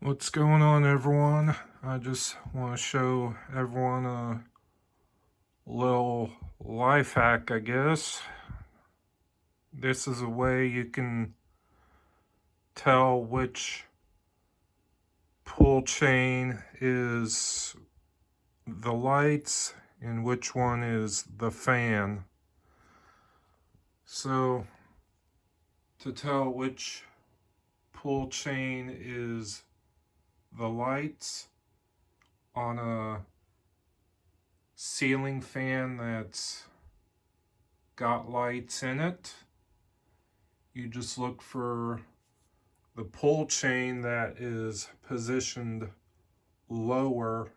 What's going on, everyone? I just want to show everyone a little life hack, I guess. This is a way you can tell which pull chain is the lights and which one is the fan. So, to tell which pull chain is the lights on a ceiling fan that's got lights in it, you just look for the pull chain that is positioned lower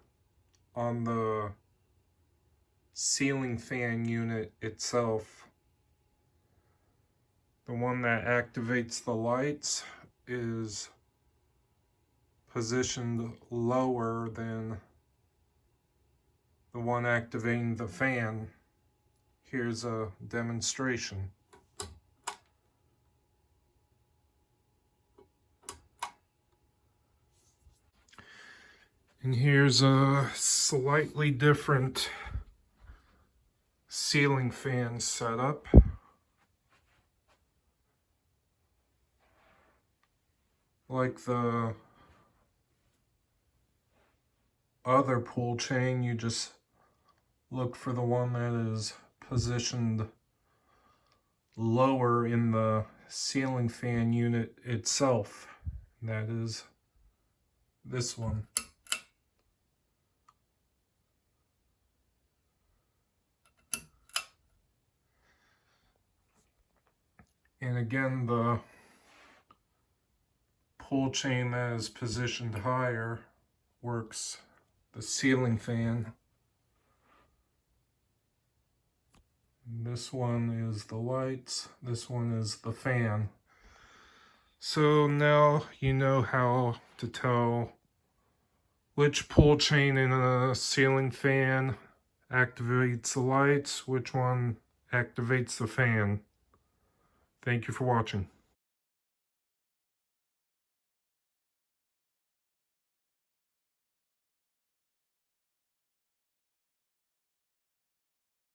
on the ceiling fan unit itself. The one that activates the lights is positioned lower than the one activating the fan. Here's a demonstration. And here's a slightly different ceiling fan setup. Like the other pull chain, you just look for the one that is positioned lower in the ceiling fan unit itself. That is this one. And again, the pull chain that is positioned higher works the ceiling fan. This one is the lights, this one is the fan. So now you know how to tell which pull chain in a ceiling fan activates the lights, which one activates the fan. Thank you for watching.